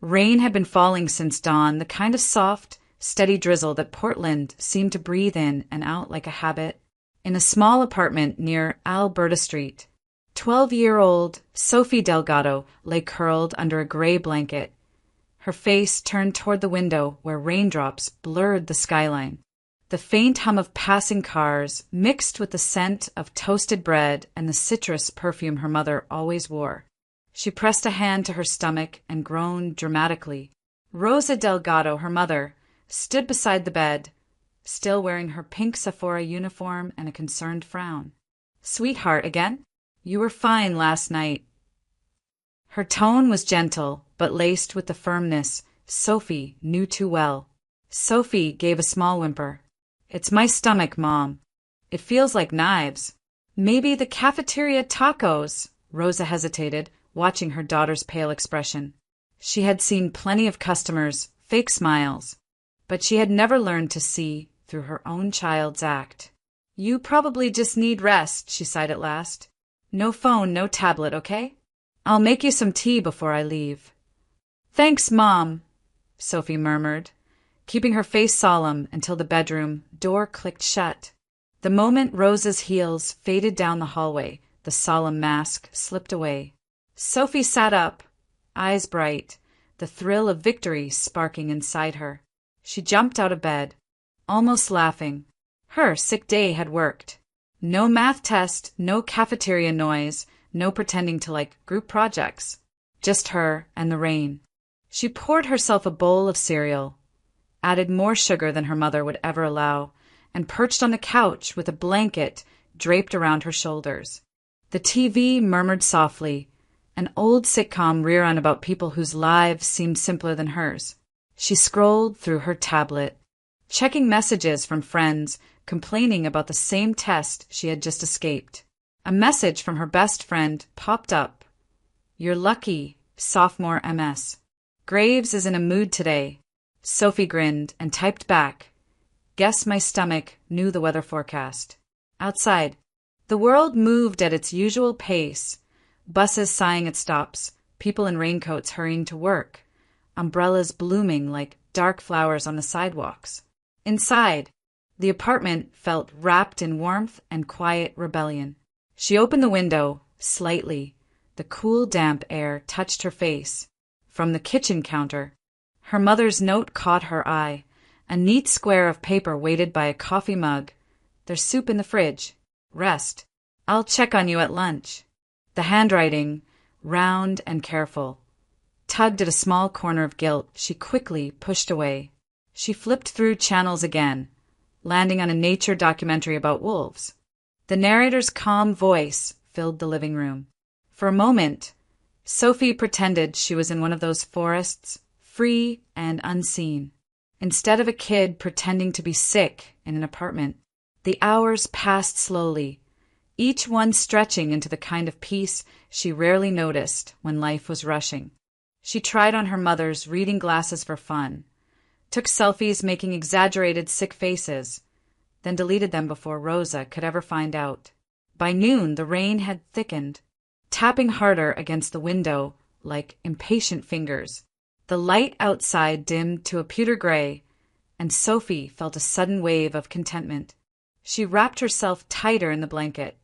Rain had been falling since dawn, the kind of soft, steady drizzle that Portland seemed to breathe in and out like a habit. In a small apartment near Alberta Street, 12-year-old Sophie Delgado lay curled under a gray blanket, her face turned toward the window where raindrops blurred the skyline. The faint hum of passing cars mixed with the scent of toasted bread and the citrus perfume her mother always wore. She pressed a hand to her stomach and groaned dramatically. Rosa Delgado, her mother, stood beside the bed, still wearing her pink Sephora uniform and a concerned frown. "Sweetheart, again? You were fine last night." Her tone was gentle, but laced with the firmness Sophie knew too well. Sophie gave a small whimper. "It's my stomach, Mom. It feels like knives." "Maybe the cafeteria tacos," Rosa hesitated, watching her daughter's pale expression. She had seen plenty of customers, fake smiles, but she had never learned to see through her own child's act. "You probably just need rest," she sighed at last. "No phone, no tablet, okay? I'll make you some tea before I leave." "Thanks, Mom," Sophie murmured, keeping her face solemn until the bedroom door clicked shut. The moment Rosa's heels faded down the hallway, the solemn mask slipped away. Sophie sat up, eyes bright, the thrill of victory sparking inside her. She jumped out of bed, almost laughing. Her sick day had worked. No math test, no cafeteria noise, no pretending to like group projects. Just her and the rain. She poured herself a bowl of cereal, added more sugar than her mother would ever allow, and perched on the couch with a blanket draped around her shoulders. The TV murmured softly, an old sitcom rerun about people whose lives seemed simpler than hers. She scrolled through her tablet, checking messages from friends complaining about the same test she had just escaped. A message from her best friend popped up. "You're lucky, sophomore MS. Graves is in a mood today." Sophie grinned and typed back, "Guess my stomach knew the weather forecast." Outside, the world moved at its usual pace, buses sighing at stops, people in raincoats hurrying to work, umbrellas blooming like dark flowers on the sidewalks. Inside, the apartment felt wrapped in warmth and quiet rebellion. She opened the window slightly. The cool, damp air touched her face. From the kitchen counter, her mother's note caught her eye. A neat square of paper weighted by a coffee mug. "There's soup in the fridge. Rest. I'll check on you at lunch." The handwriting, round and careful, tugged at a small corner of guilt she quickly pushed away. She flipped through channels again, landing on a nature documentary about wolves. The narrator's calm voice filled the living room. For a moment, Sophie pretended she was in one of those forests, free and unseen, instead of a kid pretending to be sick in an apartment. The hours passed slowly, each one stretching into the kind of peace she rarely noticed when life was rushing. She tried on her mother's reading glasses for fun, took selfies making exaggerated sick faces, then deleted them before Rosa could ever find out. By noon, the rain had thickened, tapping harder against the window like impatient fingers. The light outside dimmed to a pewter gray, and Sophie felt a sudden wave of contentment. She wrapped herself tighter in the blanket,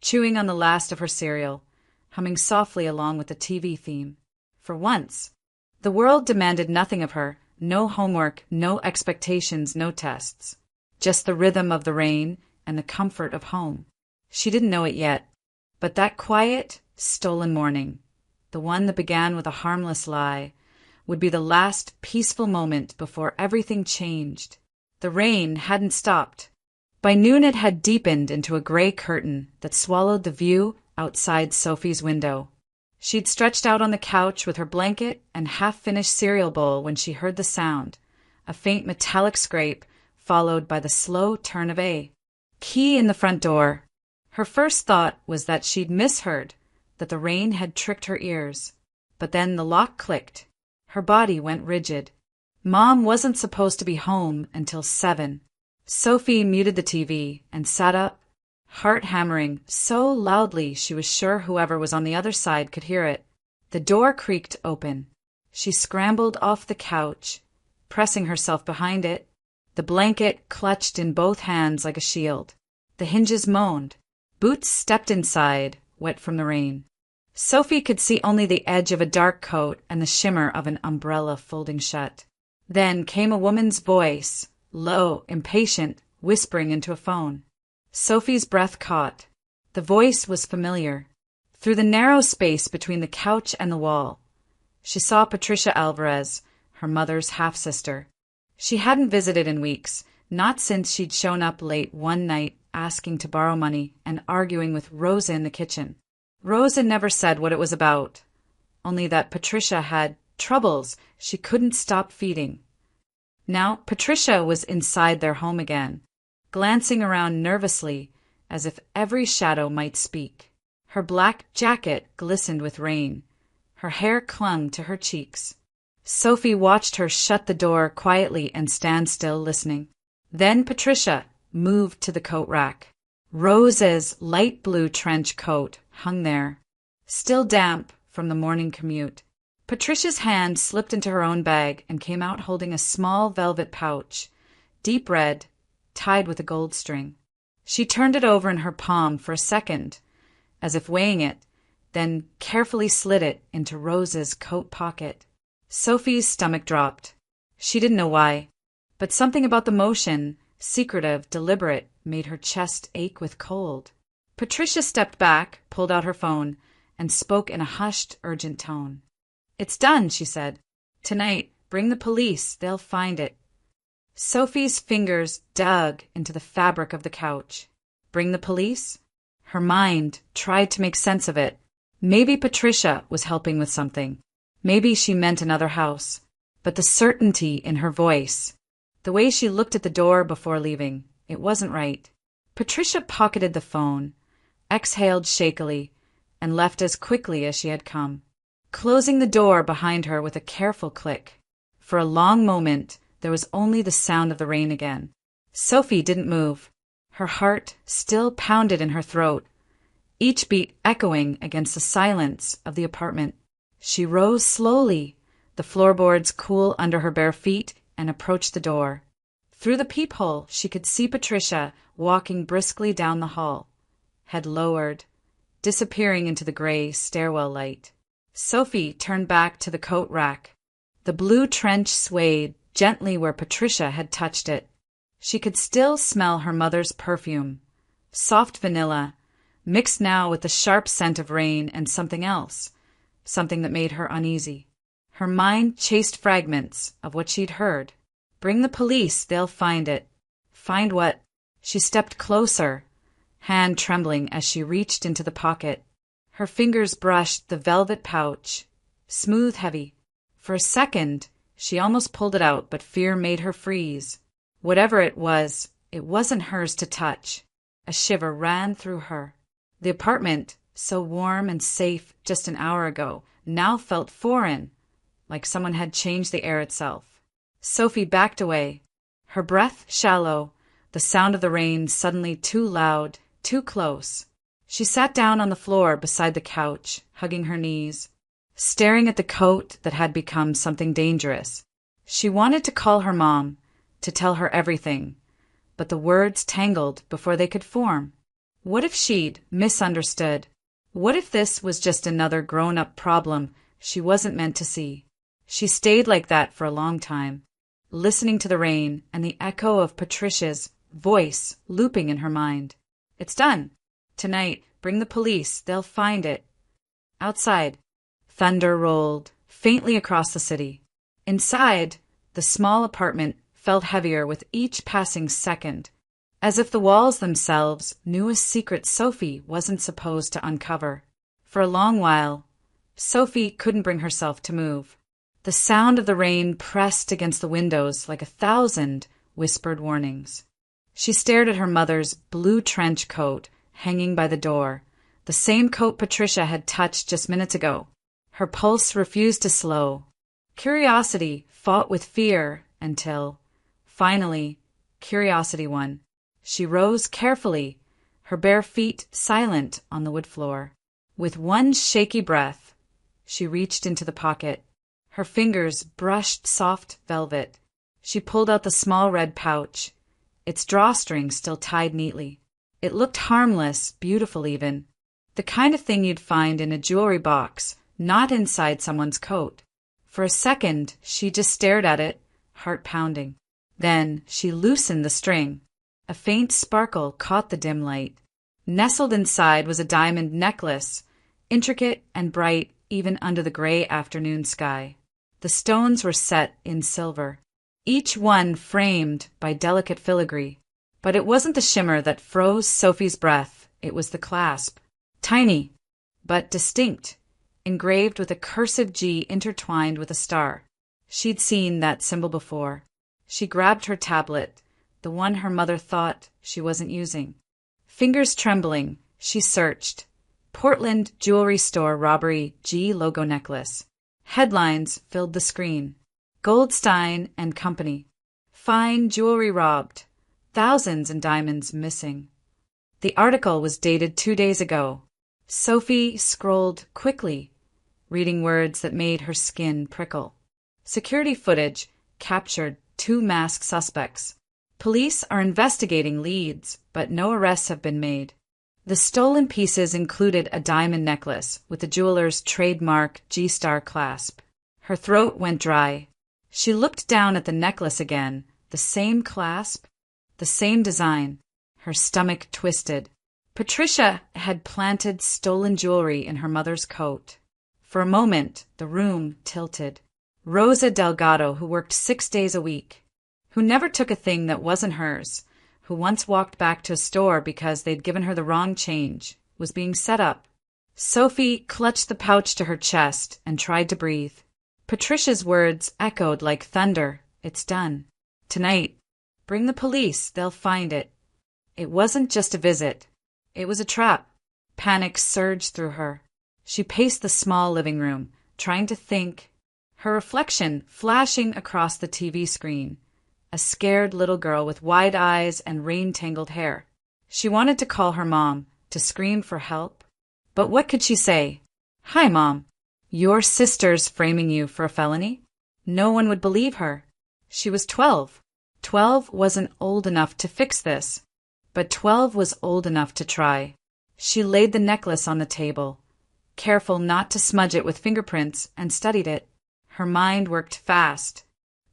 chewing on the last of her cereal, humming softly along with the TV theme. For once, the world demanded nothing of her, no homework, no expectations, no tests. Just the rhythm of the rain and the comfort of home. She didn't know it yet, but that quiet, stolen morning, the one that began with a harmless lie, would be the last peaceful moment before everything changed. The rain hadn't stopped. By noon it had deepened into a gray curtain that swallowed the view outside Sophie's window. She'd stretched out on the couch with her blanket and half-finished cereal bowl when she heard the sound, a faint metallic scrape followed by the slow turn of a key in the front door. Her first thought was that she'd misheard, that the rain had tricked her ears. But then the lock clicked. Her body went rigid. Mom wasn't supposed to be home until 7. Sophie muted the TV and sat up, heart hammering so loudly she was sure whoever was on the other side could hear it. The door creaked open. She scrambled off the couch, pressing herself behind it, the blanket clutched in both hands like a shield. The hinges moaned. Boots stepped inside, wet from the rain. Sophie could see only the edge of a dark coat and the shimmer of an umbrella folding shut. Then came a woman's voice, low, impatient, whispering into a phone. Sophie's breath caught. The voice was familiar. Through the narrow space between the couch and the wall, she saw Patricia Alvarez, her mother's half-sister. She hadn't visited in weeks, not since she'd shown up late one night asking to borrow money and arguing with Rosa in the kitchen. Rosa never said what it was about, only that Patricia had troubles she couldn't stop feeding. Now Patricia was inside their home again, glancing around nervously as if every shadow might speak. Her black jacket glistened with rain. Her hair clung to her cheeks. Sophie watched her shut the door quietly and stand still listening. Then Patricia moved to the coat rack. Rosa's light blue trench coat hung there, still damp from the morning commute. Patricia's hand slipped into her own bag and came out holding a small velvet pouch, deep red, tied with a gold string. She turned it over in her palm for a second, as if weighing it, then carefully slid it into Rosa's coat pocket. Sophie's stomach dropped. She didn't know why, but something about the motion, secretive, deliberate, made her chest ache with cold. Patricia stepped back, pulled out her phone, and spoke in a hushed, urgent tone. "It's done," she said. "Tonight, bring the police. They'll find it." Sophie's fingers dug into the fabric of the couch. Bring the police? Her mind tried to make sense of it. Maybe Patricia was helping with something. Maybe she meant another house. But the certainty in her voice, the way she looked at the door before leaving, it wasn't right. Patricia pocketed the phone, exhaled shakily, and left as quickly as she had come, closing the door behind her with a careful click. For a long moment, there was only the sound of the rain again. Sophie didn't move. Her heart still pounded in her throat, each beat echoing against the silence of the apartment. She rose slowly, the floorboards cool under her bare feet, and approached the door. Through the peephole, she could see Patricia walking briskly down the hall, head lowered, disappearing into the gray stairwell light. Sophie turned back to the coat rack. The blue trench swayed gently where Patricia had touched it. She could still smell her mother's perfume, soft vanilla, mixed now with the sharp scent of rain and something else, something that made her uneasy. Her mind chased fragments of what she'd heard. Bring the police, they'll find it. Find what? She stepped closer, hand trembling as she reached into the pocket. Her fingers brushed the velvet pouch, smooth, heavy. For a second, she almost pulled it out, but fear made her freeze. Whatever it wasn't hers to touch. A shiver ran through her. The apartment, so warm and safe just an hour ago, now felt foreign, like someone had changed the air itself. Sophie backed away, her breath shallow, the sound of the rain suddenly too loud, too close. She sat down on the floor beside the couch, hugging her knees, staring at the coat that had become something dangerous. She wanted to call her mom, to tell her everything, but the words tangled before they could form. What if she'd misunderstood? What if this was just another grown-up problem she wasn't meant to see? She stayed like that for a long time, listening to the rain and the echo of Patricia's voice looping in her mind. It's done. Tonight, bring the police. They'll find it. Outside, thunder rolled faintly across the city. Inside, the small apartment felt heavier with each passing second, as if the walls themselves knew a secret Sophie wasn't supposed to uncover. For a long while, Sophie couldn't bring herself to move. The sound of the rain pressed against the windows like 1,000 whispered warnings. She stared at her mother's blue trench coat hanging by the door, the same coat Patricia had touched just minutes ago. Her pulse refused to slow. Curiosity fought with fear until, finally, curiosity won. She rose carefully, her bare feet silent on the wood floor. With one shaky breath, she reached into the pocket. Her fingers brushed soft velvet. She pulled out the small red pouch, its drawstring still tied neatly. It looked harmless, beautiful even. The kind of thing you'd find in a jewelry box, not inside someone's coat. For a second, she just stared at it, heart pounding. Then she loosened the string. A faint sparkle caught the dim light. Nestled inside was a diamond necklace, intricate and bright even under the gray afternoon sky. The stones were set in silver, each one framed by delicate filigree. But it wasn't the shimmer that froze Sophie's breath, it was the clasp. Tiny, but distinct, engraved with a cursive G intertwined with a star. She'd seen that symbol before. She grabbed her tablet, the one her mother thought she wasn't using. Fingers trembling, she searched. Portland Jewelry Store Robbery G Logo Necklace. Headlines filled the screen. Goldstein and Company. Fine jewelry robbed. Thousands in diamonds missing. The article was dated 2 days ago. Sophie scrolled quickly, reading words that made her skin prickle. Security footage captured 2 masked suspects. Police are investigating leads, but no arrests have been made. The stolen pieces included a diamond necklace with the jeweler's trademark G-star clasp. Her throat went dry. She looked down at the necklace again, the same clasp, the same design. Her stomach twisted. Patricia had planted stolen jewelry in her mother's coat. For a moment, the room tilted. Rosa Delgado, who worked 6 days a week, who never took a thing that wasn't hers, who once walked back to a store because they'd given her the wrong change, was being set up. Sophie clutched the pouch to her chest and tried to breathe. Patricia's words echoed like thunder. It's done. Tonight. Bring the police. They'll find it. It wasn't just a visit. It was a trap. Panic surged through her. She paced the small living room, trying to think. Her reflection flashing across the TV screen. A scared little girl with wide eyes and rain-tangled hair. She wanted to call her mom, to scream for help. But what could she say? Hi, Mom. Your sister's framing you for a felony? No one would believe her. She was 12. 12 wasn't old enough to fix this, but 12 was old enough to try. She laid the necklace on the table, careful not to smudge it with fingerprints, and studied it. Her mind worked fast,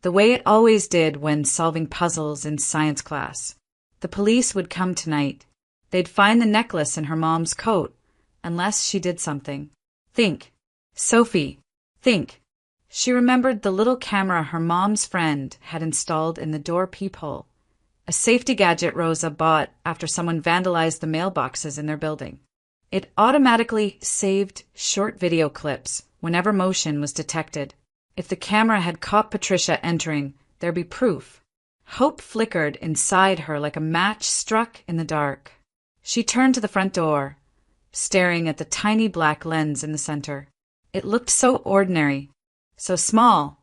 the way it always did when solving puzzles in science class. The police would come tonight. They'd find the necklace in her mom's coat, unless she did something. Think. Sophie. Think. She remembered the little camera her mom's friend had installed in the door peephole, a safety gadget Rosa bought after someone vandalized the mailboxes in their building. It automatically saved short video clips whenever motion was detected. If the camera had caught Patricia entering, there'd be proof. Hope flickered inside her like a match struck in the dark. She turned to the front door, staring at the tiny black lens in the center. It looked so ordinary, so small,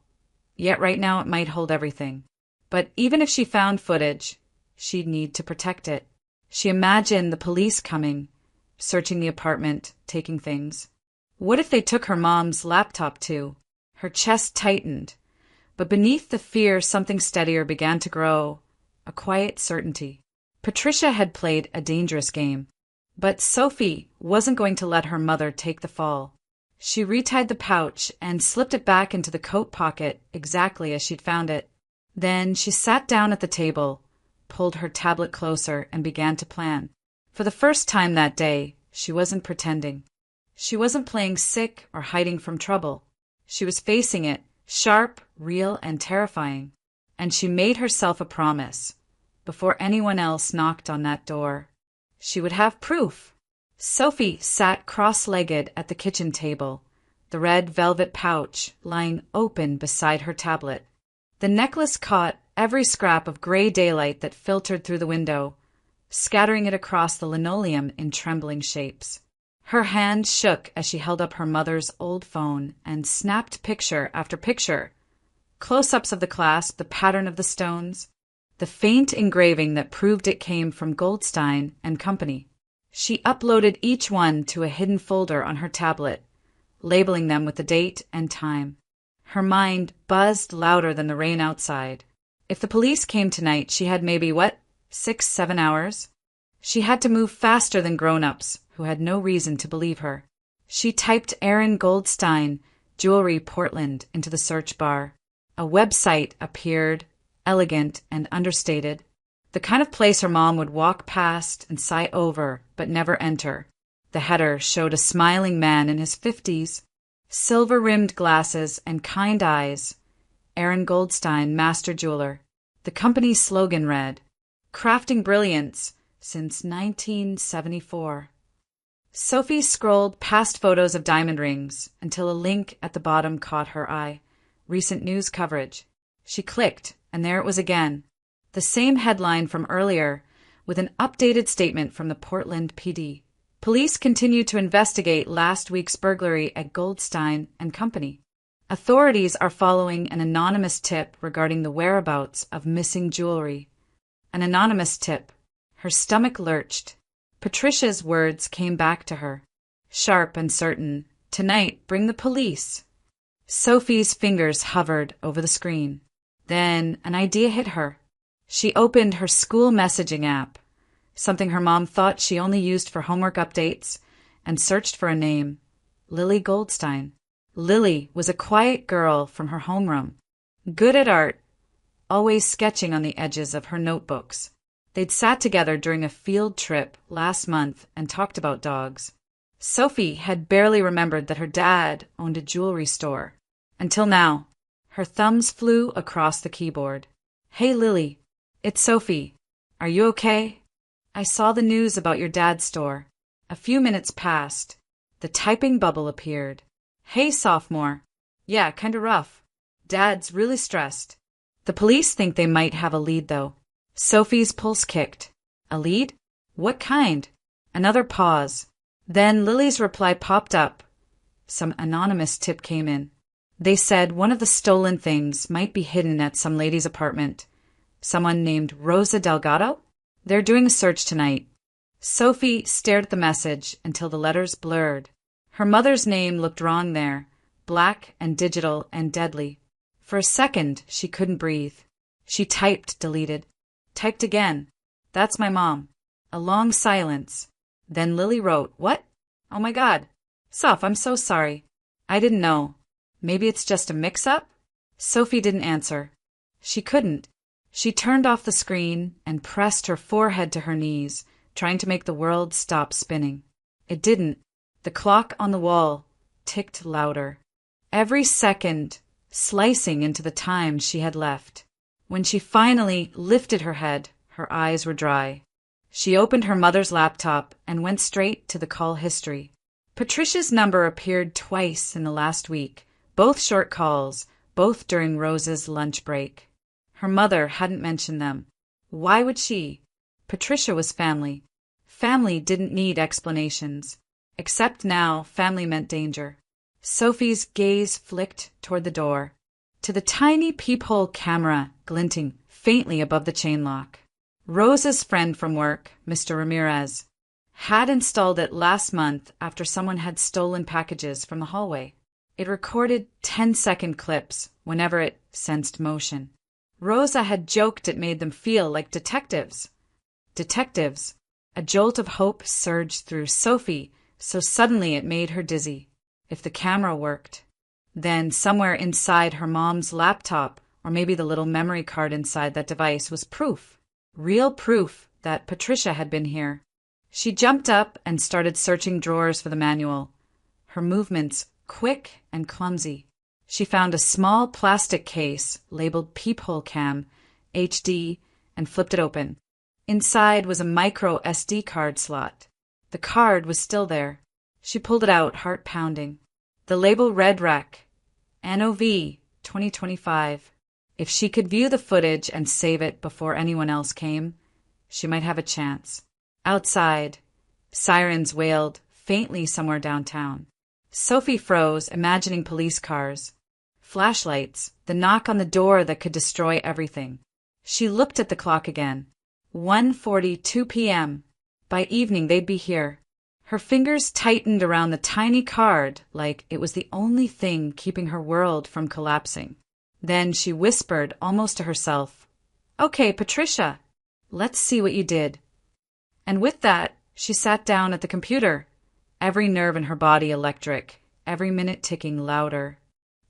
yet right now it might hold everything. But even if she found footage, she'd need to protect it. She imagined the police coming, searching the apartment, taking things. What if they took her mom's laptop too? Her chest tightened, but beneath the fear something steadier began to grow, a quiet certainty. Patricia had played a dangerous game, but Sophie wasn't going to let her mother take the fall. She retied the pouch and slipped it back into the coat pocket exactly as she'd found it. Then she sat down at the table, pulled her tablet closer, and began to plan. For the first time that day, she wasn't pretending. She wasn't playing sick or hiding from trouble. She was facing it, sharp, real, and terrifying. And she made herself a promise. Before anyone else knocked on that door, she would have proof. Sophie sat cross-legged at the kitchen table, the red velvet pouch lying open beside her tablet. The necklace caught every scrap of gray daylight that filtered through the window, scattering it across the linoleum in trembling shapes. Her hand shook as she held up her mother's old phone and snapped picture after picture. Close-ups of the clasp, the pattern of the stones, the faint engraving that proved it came from Goldstein and Company. She uploaded each one to a hidden folder on her tablet, labeling them with the date and time. Her mind buzzed louder than the rain outside. If the police came tonight, she had maybe, 6, 7 hours? She had to move faster than grown-ups, who had no reason to believe her. She typed Aaron Goldstein, Jewelry, Portland, into the search bar. A website appeared, elegant and understated. The kind of place her mom would walk past and sigh over, but never enter. The header showed a smiling man in his 50s, silver-rimmed glasses and kind eyes. Aaron Goldstein, master jeweler. The company's slogan read, "Crafting brilliance since 1974. Sophie scrolled past photos of diamond rings until a link at the bottom caught her eye. Recent news coverage. She clicked, and there it was again. The same headline from earlier, with an updated statement from the Portland PD. Police continue to investigate last week's burglary at Goldstein and Company. Authorities are following an anonymous tip regarding the whereabouts of missing jewelry. An anonymous tip. Her stomach lurched. Patricia's words came back to her. Sharp and certain. Tonight, bring the police. Sophie's fingers hovered over the screen. Then an idea hit her. She opened her school messaging app, something her mom thought she only used for homework updates, and searched for a name. Lily Goldstein. Lily was a quiet girl from her homeroom, good at art, always sketching on the edges of her notebooks. They'd sat together during a field trip last month and talked about dogs. Sophie had barely remembered that her dad owned a jewelry store. Until now, her thumbs flew across the keyboard. "Hey, Lily. It's Sophie. Are you okay? I saw the news about your dad's store." A few minutes passed. The typing bubble appeared. "Hey, sophomore. Yeah, kinda rough. Dad's really stressed. The police think they might have a lead, though." Sophie's pulse kicked. "A lead? What kind?" Another pause. Then Lily's reply popped up. Some anonymous tip came in. They said one of the stolen things might be hidden at some lady's apartment. Someone named Rosa Delgado? They're doing a search tonight. Sophie stared at the message until the letters blurred. Her mother's name looked wrong there, black and digital and deadly. For a second, she couldn't breathe. She typed, deleted. Typed again. "That's my mom." A long silence. Then Lily wrote, "What? Oh my God. Soph, I'm so sorry. I didn't know. Maybe it's just a mix-up?" Sophie didn't answer. She couldn't. She turned off the screen and pressed her forehead to her knees, trying to make the world stop spinning. It didn't. The clock on the wall ticked louder. Every second slicing into the time she had left. When she finally lifted her head, her eyes were dry. She opened her mother's laptop and went straight to the call history. Patricia's number appeared twice in the last week, both short calls, both during Rose's lunch break. Her mother hadn't mentioned them. Why would she? Patricia was family. Family didn't need explanations. Except now, family meant danger. Sophie's gaze flicked toward the door, to the tiny peephole camera glinting faintly above the chain lock. Rose's friend from work, Mr. Ramirez, had installed it last month after someone had stolen packages from the hallway. It recorded 10-second clips whenever it sensed motion. Rosa had joked it made them feel like detectives. Detectives. A jolt of hope surged through Sophie, so suddenly it made her dizzy. If the camera worked, then somewhere inside her mom's laptop, or maybe the little memory card inside that device, was proof. Real proof that Patricia had been here. She jumped up and started searching drawers for the manual. Her movements quick and clumsy. She found a small plastic case labeled Peephole Cam, HD, and flipped it open. Inside was a micro SD card slot. The card was still there. She pulled it out, heart pounding. The label read Rec. NOV 2025. If she could view the footage and save it before anyone else came, she might have a chance. Outside, sirens wailed faintly somewhere downtown. Sophie froze, imagining police cars. Flashlights, the knock on the door that could destroy everything. She looked at the clock again. 1:42 p.m. By evening they'd be here. Her fingers tightened around the tiny card like it was the only thing keeping her world from collapsing. Then she whispered almost to herself, "Okay, Patricia, let's see what you did." And with that, she sat down at the computer, every nerve in her body electric, every minute ticking louder.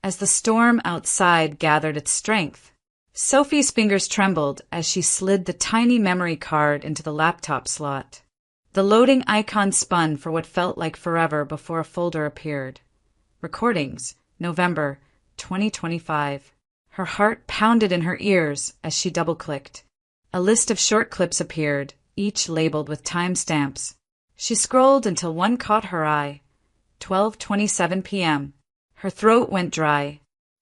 As the storm outside gathered its strength, Sophie's fingers trembled as she slid the tiny memory card into the laptop slot. The loading icon spun for what felt like forever before a folder appeared. Recordings, November 2025. Her heart pounded in her ears as she double-clicked. A list of short clips appeared, each labeled with timestamps. She scrolled until one caught her eye. 12:27 p.m. Her throat went dry.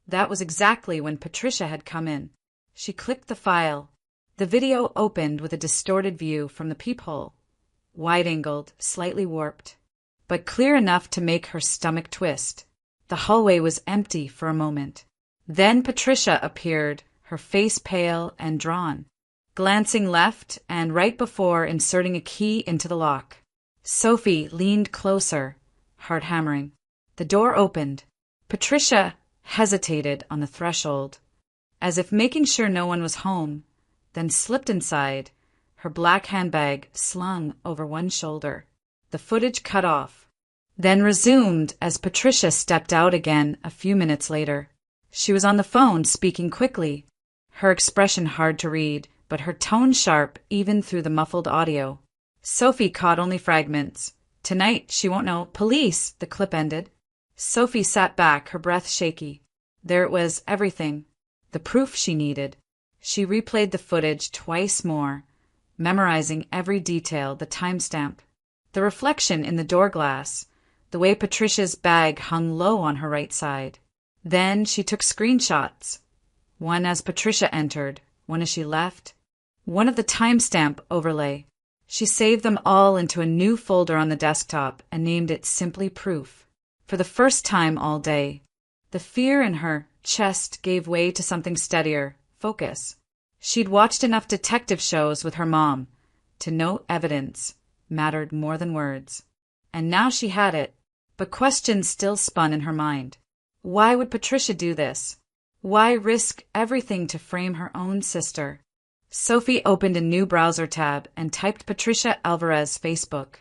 That was exactly when Patricia had come in. She clicked the file. The video opened with a distorted view from the peephole. Wide-angled, slightly warped, but clear enough to make her stomach twist. The hallway was empty for a moment. Then Patricia appeared, her face pale and drawn, glancing left and right before inserting a key into the lock. Sophie leaned closer, heart hammering. The door opened. Patricia hesitated on the threshold, as if making sure no one was home, then slipped inside, her black handbag slung over one shoulder. The footage cut off, then resumed as Patricia stepped out again a few minutes later. She was on the phone, speaking quickly, her expression hard to read, but her tone sharp even through the muffled audio. Sophie caught only fragments. "Tonight she won't know. Police!" The clip ended. Sophie sat back, her breath shaky. There it was, everything. The proof she needed. She replayed the footage twice more, memorizing every detail, the timestamp, the reflection in the door glass, the way Patricia's bag hung low on her right side. Then she took screenshots. One as Patricia entered, one as she left, one of the timestamp overlay. She saved them all into a new folder on the desktop and named it simply Proof. For the first time all day, the fear in her chest gave way to something steadier, focus. She'd watched enough detective shows with her mom to know evidence mattered more than words. And now she had it, but questions still spun in her mind. Why would Patricia do this? Why risk everything to frame her own sister? Sophie opened a new browser tab and typed Patricia Alvarez Facebook.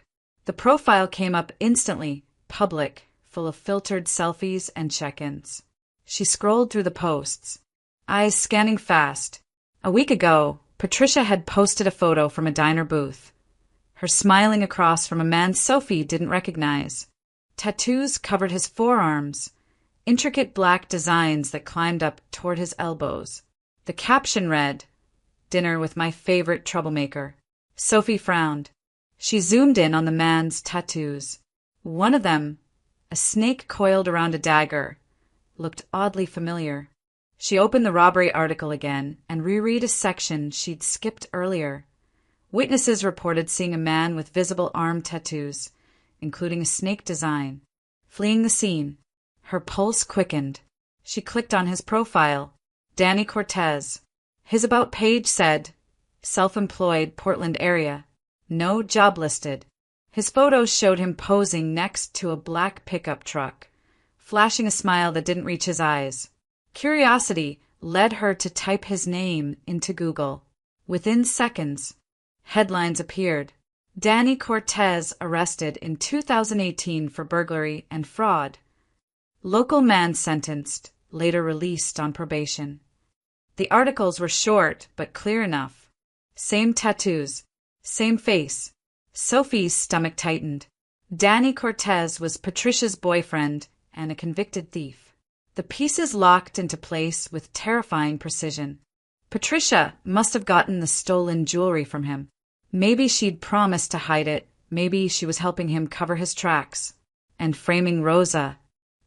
The profile came up instantly, public, full of filtered selfies and check-ins. She scrolled through the posts, eyes scanning fast. A week ago, Patricia had posted a photo from a diner booth, her smiling across from a man Sophie didn't recognize. Tattoos covered his forearms, intricate black designs that climbed up toward his elbows. The caption read, "Dinner with my favorite troublemaker." Sophie frowned. She zoomed in on the man's tattoos. One of them, a snake coiled around a dagger, looked oddly familiar. She opened the robbery article again and reread a section she'd skipped earlier. Witnesses reported seeing a man with visible arm tattoos, including a snake design, fleeing the scene. Her pulse quickened. She clicked on his profile. Danny Cortez. His About page said, self-employed, Portland area. No job listed. His photos showed him posing next to a black pickup truck, flashing a smile that didn't reach his eyes. Curiosity led her to type his name into Google. Within seconds, headlines appeared. Danny Cortez arrested in 2018 for burglary and fraud. Local man sentenced, later released on probation. The articles were short but clear enough. Same tattoos, same face. Sophie's stomach tightened. Danny Cortez was Patricia's boyfriend and a convicted thief. The pieces locked into place with terrifying precision. Patricia must have gotten the stolen jewelry from him. Maybe she'd promised to hide it. Maybe she was helping him cover his tracks. And framing Rosa,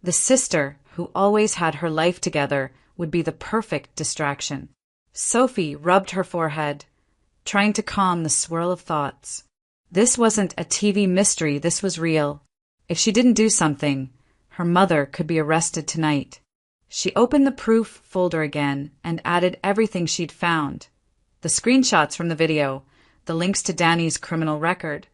the sister who always had her life together, would be the perfect distraction. Sophie rubbed her forehead, trying to calm the swirl of thoughts. This wasn't a TV mystery, this was real. If she didn't do something, her mother could be arrested tonight. She opened the proof folder again and added everything she'd found. The screenshots from the video, the links to Danny's criminal record,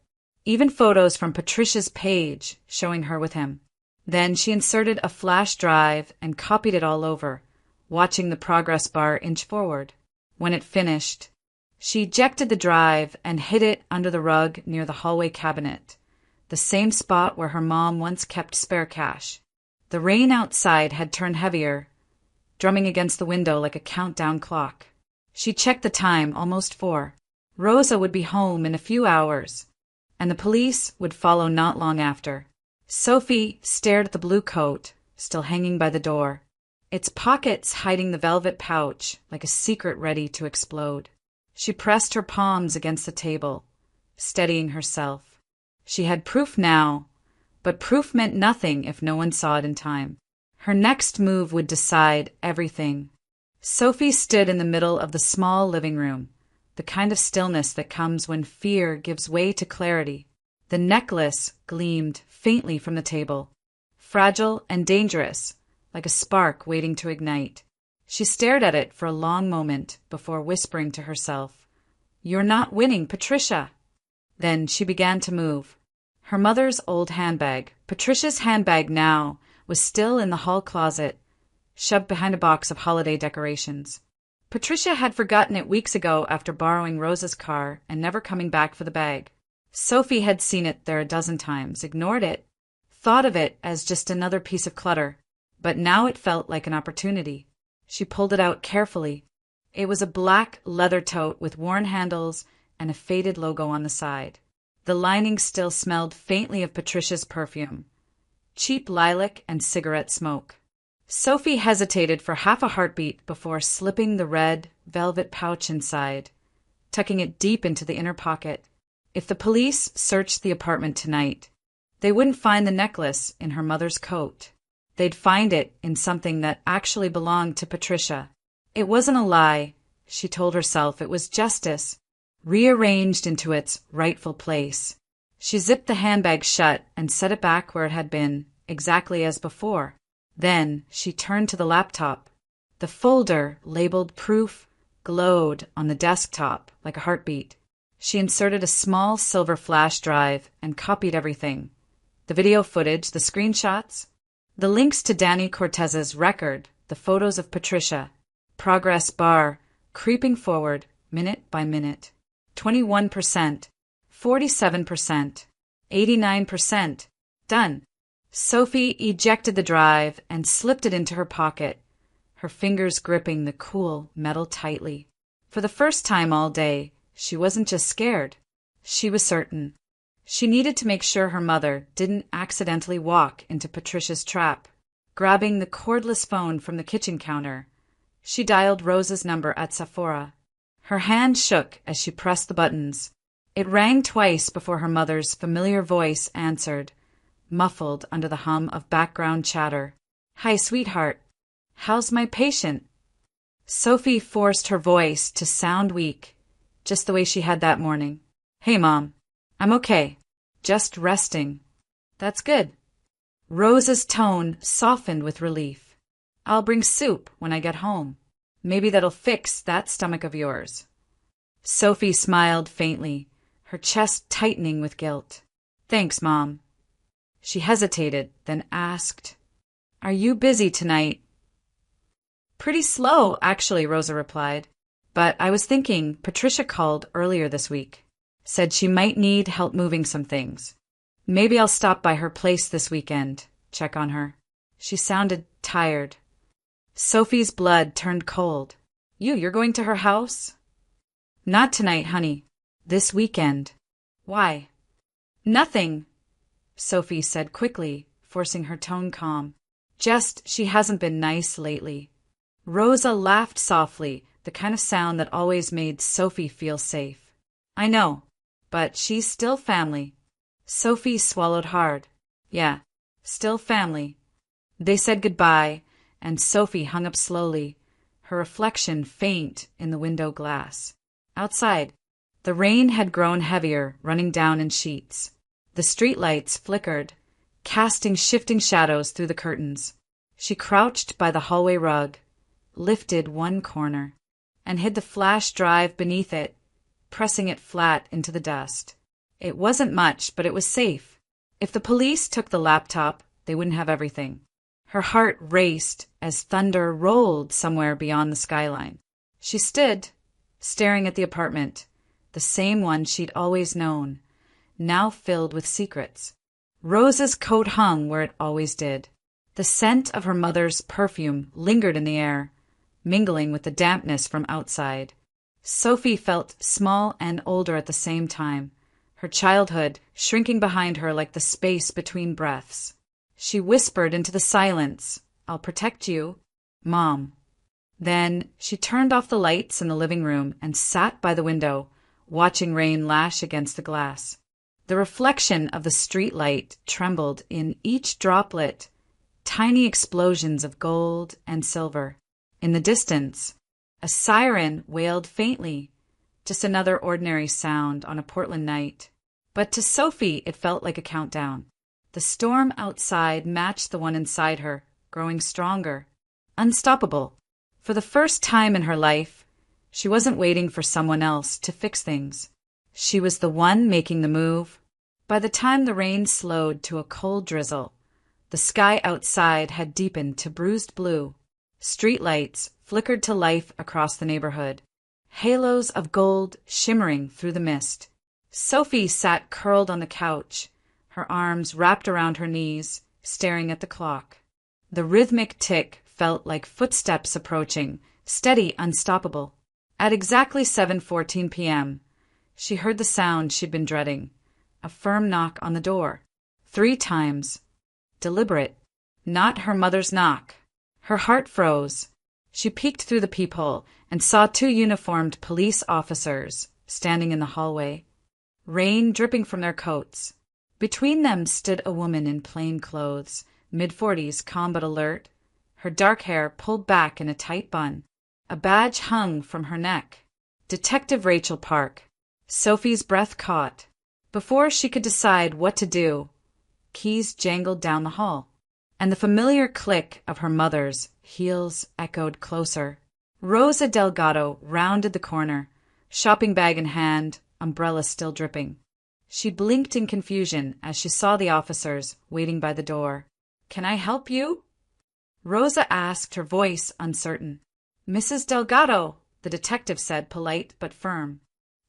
even photos from Patricia's page showing her with him. Then she inserted a flash drive and copied it all over, watching the progress bar inch forward. When it finished, she ejected the drive and hid it under the rug near the hallway cabinet, the same spot where her mom once kept spare cash. The rain outside had turned heavier, drumming against the window like a countdown clock. She checked the time, almost 4. Rosa would be home in a few hours, and the police would follow not long after. Sophie stared at the blue coat, still hanging by the door, its pockets hiding the velvet pouch like a secret ready to explode. She pressed her palms against the table, steadying herself. She had proof now, but proof meant nothing if no one saw it in time. Her next move would decide everything. Sophie stood in the middle of the small living room, the kind of stillness that comes when fear gives way to clarity. The necklace gleamed faintly from the table, fragile and dangerous, like a spark waiting to ignite. She stared at it for a long moment before whispering to herself, "You're not winning, Patricia." Then she began to move. Her mother's old handbag, Patricia's handbag now, was still in the hall closet, shoved behind a box of holiday decorations. Patricia had forgotten it weeks ago after borrowing Rosa's car and never coming back for the bag. Sophie had seen it there a dozen times, ignored it, thought of it as just another piece of clutter, but now it felt like an opportunity. She pulled it out carefully. It was a black leather tote with worn handles and a faded logo on the side. The lining still smelled faintly of Patricia's perfume, cheap lilac and cigarette smoke. Sophie hesitated for half a heartbeat before slipping the red velvet pouch inside, tucking it deep into the inner pocket. If the police searched the apartment tonight, they wouldn't find the necklace in her mother's coat. They'd find it in something that actually belonged to Patricia. It wasn't a lie, she told herself. It was justice, rearranged into its rightful place. She zipped the handbag shut and set it back where it had been, exactly as before. Then she turned to the laptop. The folder, labeled Proof, glowed on the desktop like a heartbeat. She inserted a small silver flash drive and copied everything. The video footage, the screenshots, the links to Danny Cortez's record, the photos of Patricia. Progress bar, creeping forward, minute by minute. 21%, 47%, 89%. Done. Sophie ejected the drive and slipped it into her pocket, her fingers gripping the cool metal tightly. For the first time all day, she wasn't just scared. She was certain. She needed to make sure her mother didn't accidentally walk into Patricia's trap. Grabbing the cordless phone from the kitchen counter, she dialed Rosa's number at Sephora. Her hand shook as she pressed the buttons. It rang twice before her mother's familiar voice answered, muffled under the hum of background chatter. "Hi, sweetheart. How's my patient?" Sophie forced her voice to sound weak, just the way she had that morning. "Hey, Mom. I'm okay. Just resting." "That's good." Rosa's tone softened with relief. "I'll bring soup when I get home. Maybe that'll fix that stomach of yours." Sophie smiled faintly, her chest tightening with guilt. "Thanks, Mom." She hesitated, then asked, "Are you busy tonight?" "Pretty slow, actually," Rosa replied. "But I was thinking Patricia called earlier this week. Said she might need help moving some things. Maybe I'll stop by her place this weekend, check on her." She sounded tired. Sophie's blood turned cold. You're going to her house?" "Not tonight, honey. This weekend." "Why?" "Nothing," Sophie said quickly, forcing her tone calm. "Just she hasn't been nice lately." Rosa laughed softly, the kind of sound that always made Sophie feel safe. "I know, but she's still family." Sophie swallowed hard. "Yeah, still family." They said goodbye, and Sophie hung up slowly, her reflection faint in the window glass. Outside, the rain had grown heavier, running down in sheets. The streetlights flickered, casting shifting shadows through the curtains. She crouched by the hallway rug, lifted one corner, and hid the flash drive beneath it, pressing it flat into the dust. It wasn't much, but it was safe. If the police took the laptop, they wouldn't have everything. Her heart raced as thunder rolled somewhere beyond the skyline. She stood, staring at the apartment, the same one she'd always known, now filled with secrets. Rosa's coat hung where it always did. The scent of her mother's perfume lingered in the air, mingling with the dampness from outside. Sophie felt small and older at the same time, her childhood shrinking behind her like the space between breaths. She whispered into the silence, "I'll protect you, Mom." Then she turned off the lights in the living room and sat by the window, watching rain lash against the glass. The reflection of the street light trembled in each droplet, tiny explosions of gold and silver. In the distance, a siren wailed faintly, just another ordinary sound on a Portland night. But to Sophie it felt like a countdown. The storm outside matched the one inside her, growing stronger, unstoppable. For the first time in her life, she wasn't waiting for someone else to fix things. She was the one making the move. By the time the rain slowed to a cold drizzle, the sky outside had deepened to bruised blue. Streetlights flickered to life across the neighborhood, halos of gold shimmering through the mist. Sophie sat curled on the couch, her arms wrapped around her knees, staring at the clock. The rhythmic tick felt like footsteps approaching, steady, unstoppable. At exactly 7:14 p.m., she heard the sound she'd been dreading, a firm knock on the door. 3 times. Deliberate. Not her mother's knock. Her heart froze. She peeked through the peephole and saw 2 uniformed police officers standing in the hallway, rain dripping from their coats. Between them stood a woman in plain clothes, mid-40s, calm but alert, her dark hair pulled back in a tight bun. A badge hung from her neck. Detective Rachel Park. Sophie's breath caught. Before she could decide what to do, keys jangled down the hall, and the familiar click of her mother's heels echoed closer. Rosa Delgado rounded the corner, shopping bag in hand, umbrella still dripping. She blinked in confusion as she saw the officers waiting by the door. "Can I help you?" Rosa asked, her voice uncertain. "Mrs. Delgado," the detective said, polite but firm.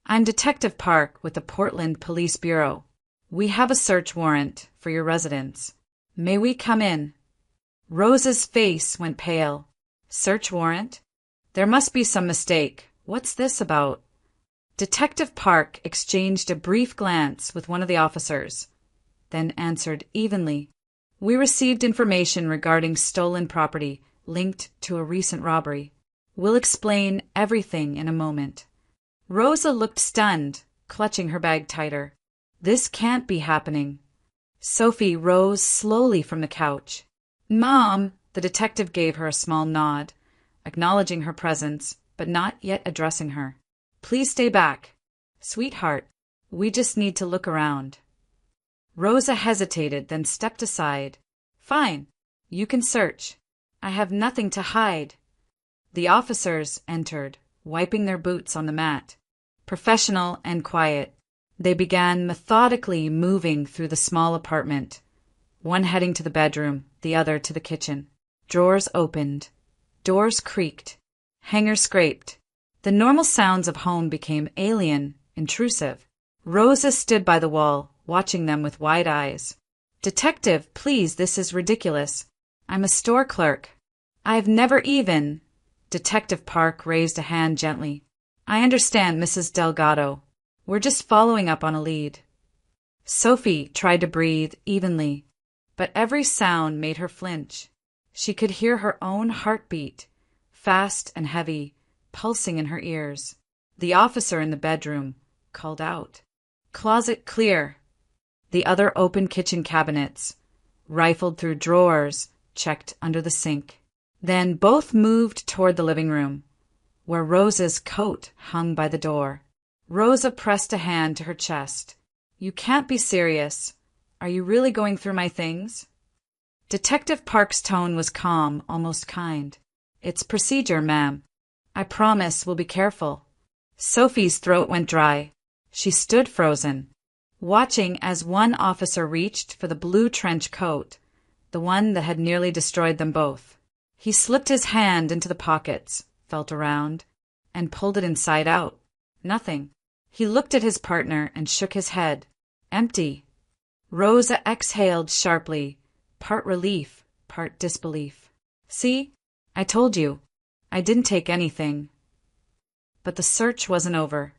"I'm Detective Park with the Portland Police Bureau. We have a search warrant for your residence. May we come in?" Rosa's face went pale. "Search warrant? There must be some mistake. What's this about?" Detective Park exchanged a brief glance with one of the officers, then answered evenly. "We received information regarding stolen property linked to a recent robbery. We'll explain everything in a moment." Rosa looked stunned, clutching her bag tighter. This can't be happening. Sophie rose slowly from the couch. "Mom!" The detective gave her a small nod, acknowledging her presence, but not yet addressing her. "Please stay back. Sweetheart, we just need to look around." Rosa hesitated, then stepped aside. "Fine. You can search. I have nothing to hide." The officers entered, wiping their boots on the mat. Professional and quiet, they began methodically moving through the small apartment, one heading to the bedroom, the other to the kitchen. Drawers opened. Doors creaked. Hangers scraped. The normal sounds of home became alien, intrusive. Rosa stood by the wall, watching them with wide eyes. "Detective, please, this is ridiculous. I'm a store clerk. I've never even—" Detective Park raised a hand gently. "I understand, Mrs. Delgado. We're just following up on a lead." Sophie tried to breathe evenly, but every sound made her flinch. She could hear her own heartbeat, fast and heavy, pulsing in her ears. The officer in the bedroom called out, "Closet clear." The other opened kitchen cabinets, rifled through drawers, checked under the sink. Then both moved toward the living room, where Rosa's coat hung by the door. Rosa pressed a hand to her chest. "You can't be serious. Are you really going through my things?" Detective Park's tone was calm, almost kind. "It's procedure, ma'am. I promise we'll be careful." Sophie's throat went dry. She stood frozen. watching as one officer reached for the blue trench coat, the one that had nearly destroyed them both. He slipped his hand into the pockets, felt around, and pulled it inside out. Nothing. He looked at his partner and shook his head. Empty. Rosa exhaled sharply, part relief, part disbelief. See? I told you. I didn't take anything. But the search wasn't over.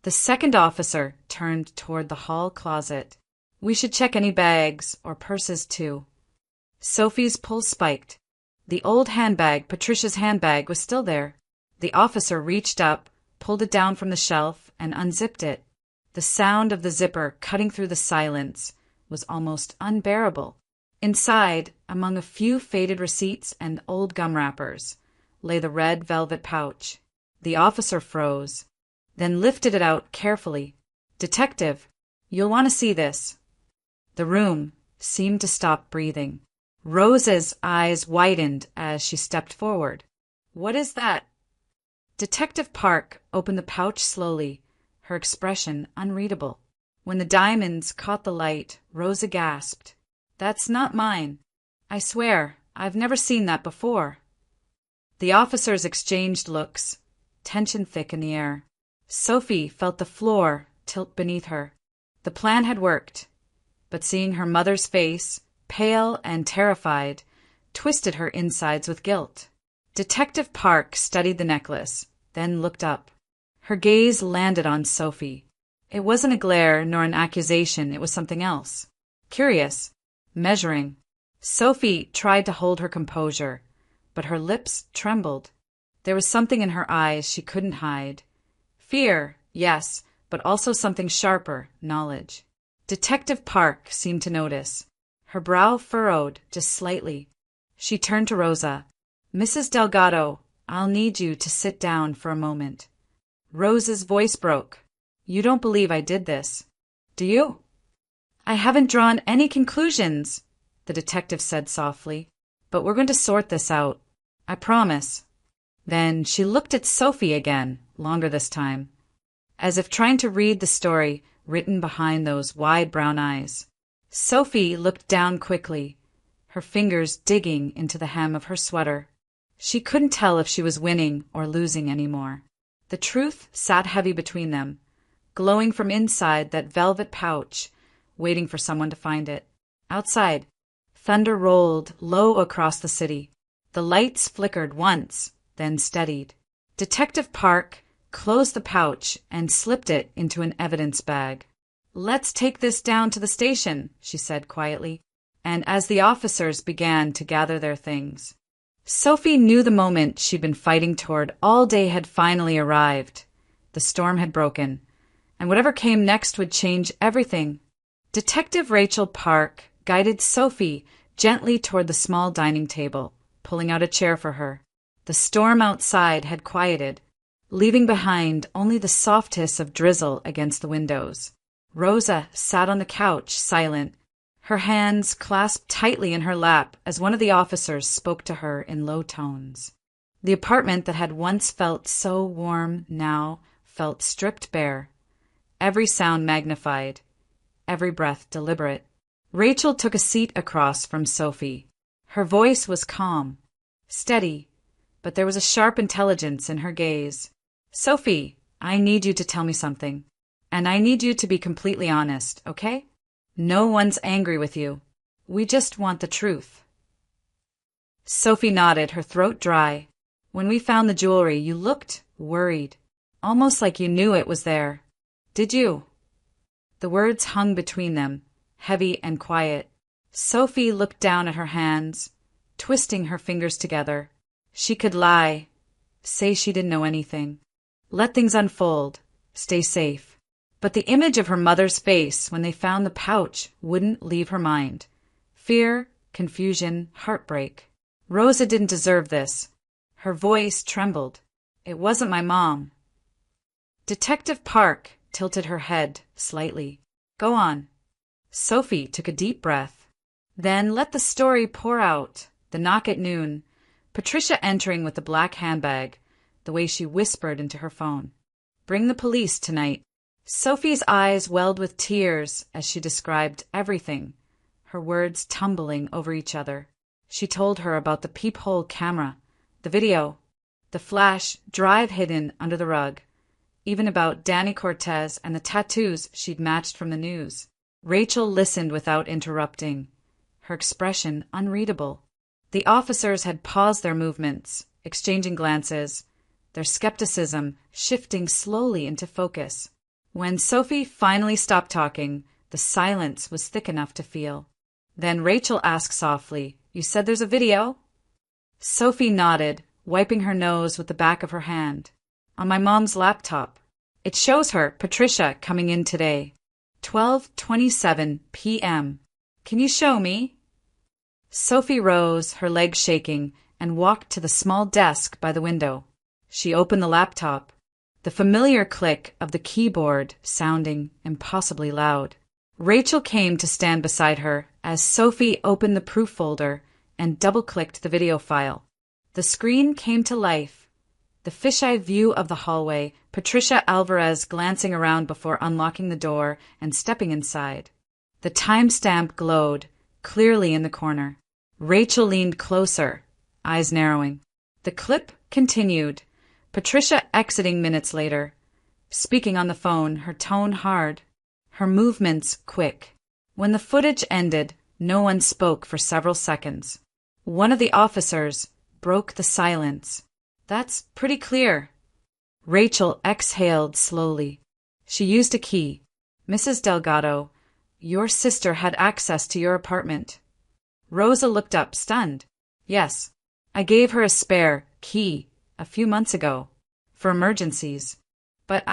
The second officer turned toward the hall closet. We should check any bags or purses, too. Sophie's pulse spiked. The old handbag, Patricia's handbag, was still there. The officer reached up, pulled it down from the shelf, and unzipped it. The sound of the zipper cutting through the silence was almost unbearable. Inside, among a few faded receipts and old gum wrappers, lay the red velvet pouch. The officer froze, then lifted it out carefully. Detective, you'll want to see this. The room seemed to stop breathing. Rosa's eyes widened as she stepped forward. What is that? Detective Park opened the pouch slowly, her expression unreadable. When the diamonds caught the light, Rosa gasped. That's not mine. I swear, I've never seen that before. The officers exchanged looks, tension thick in the air. Sophie felt the floor tilt beneath her. The plan had worked, but seeing her mother's face, pale and terrified, twisted her insides with guilt. Detective Park studied the necklace, then looked up. Her gaze landed on Sophie. It wasn't a glare nor an accusation, it was something else. Curious, measuring. Sophie tried to hold her composure, but her lips trembled. There was something in her eyes she couldn't hide. Fear, yes, but also something sharper, knowledge. Detective Park seemed to notice. Her brow furrowed just slightly. She turned to Rosa. Mrs. Delgado, I'll need you to sit down for a moment. Rosa's voice broke. You don't believe I did this, do you? I haven't drawn any conclusions, the detective said softly, but we're going to sort this out. I promise. Then she looked at Sophie again, longer this time, as if trying to read the story written behind those wide brown eyes. Sophie looked down quickly, her fingers digging into the hem of her sweater. She couldn't tell if she was winning or losing anymore. The truth sat heavy between them, glowing from inside that velvet pouch, waiting for someone to find it. Outside, thunder rolled low across the city. The lights flickered once, then steadied. Detective Park closed the pouch and slipped it into an evidence bag. Let's take this down to the station, she said quietly, and as the officers began to gather their things. Sophie knew the moment she'd been fighting toward all day had finally arrived. The storm had broken, and whatever came next would change everything. Detective Rachel Park guided Sophie gently toward the small dining table, pulling out a chair for her. The storm outside had quieted, leaving behind only the soft hiss of drizzle against the windows. Rosa sat on the couch, silent, her hands clasped tightly in her lap as one of the officers spoke to her in low tones. The apartment that had once felt so warm now felt stripped bare, every sound magnified, every breath deliberate. Rachel took a seat across from Sophie. Her voice was calm, steady, but there was a sharp intelligence in her gaze. Sophie, I need you to tell me something. And I need you to be completely honest, okay? No one's angry with you. We just want the truth. Sophie nodded, her throat dry. When we found the jewelry, you looked worried, almost like you knew it was there. Did you? The words hung between them, heavy and quiet. Sophie looked down at her hands, twisting her fingers together. She could lie, say she didn't know anything, let things unfold, stay safe. But the image of her mother's face when they found the pouch wouldn't leave her mind. Fear, confusion, heartbreak. Rosa didn't deserve this. Her voice trembled. It wasn't my mom. Detective Park tilted her head slightly. Go on. Sophie took a deep breath. Then let the story pour out. The knock at noon. Patricia entering with the black handbag, the way she whispered into her phone. Bring the police tonight. Sophie's eyes welled with tears as she described everything, her words tumbling over each other. She told her about the peephole camera, the video, the flash drive hidden under the rug, even about Danny Cortez and the tattoos she'd matched from the news. Rachel listened without interrupting, her expression unreadable. The officers had paused their movements, exchanging glances, their skepticism shifting slowly into focus. When Sophie finally stopped talking, the silence was thick enough to feel. Then Rachel asked softly, "You said there's a video?" Sophie nodded, wiping her nose with the back of her hand. "On my mom's laptop. It shows her, Patricia, coming in today. 12:27 p.m. Can you show me?" Sophie rose, her legs shaking, and walked to the small desk by the window. She opened the laptop, the familiar click of the keyboard sounding impossibly loud. Rachel came to stand beside her as Sophie opened the proof folder and double-clicked the video file. The screen came to life. The fisheye view of the hallway, Patricia Alvarez glancing around before unlocking the door and stepping inside. The timestamp glowed, clearly in the corner. Rachel leaned closer, eyes narrowing. The clip continued, Patricia exiting minutes later, speaking on the phone, her tone hard, her movements quick. When the footage ended, no one spoke for several seconds. One of the officers broke the silence. "That's pretty clear." Rachel exhaled slowly. She used a key. "Mrs. Delgado, your sister had access to your apartment." Rosa looked up, stunned. "Yes, I gave her a spare key a few months ago, for emergencies. But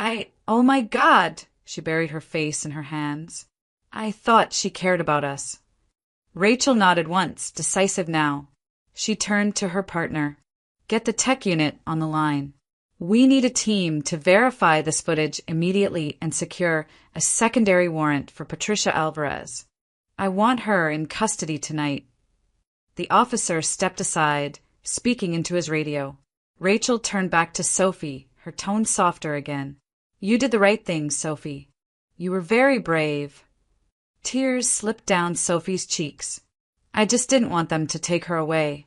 oh my God!" She buried her face in her hands. "I thought she cared about us." Rachel nodded once, decisive now. She turned to her partner. "Get the tech unit on the line. We need a team to verify this footage immediately and secure a secondary warrant for Patricia Alvarez. I want her in custody tonight." The officer stepped aside, speaking into his radio. Rachel turned back to Sophie, her tone softer again. "You did the right thing, Sophie. You were very brave." Tears slipped down Sophie's cheeks. "I just didn't want them to take her away."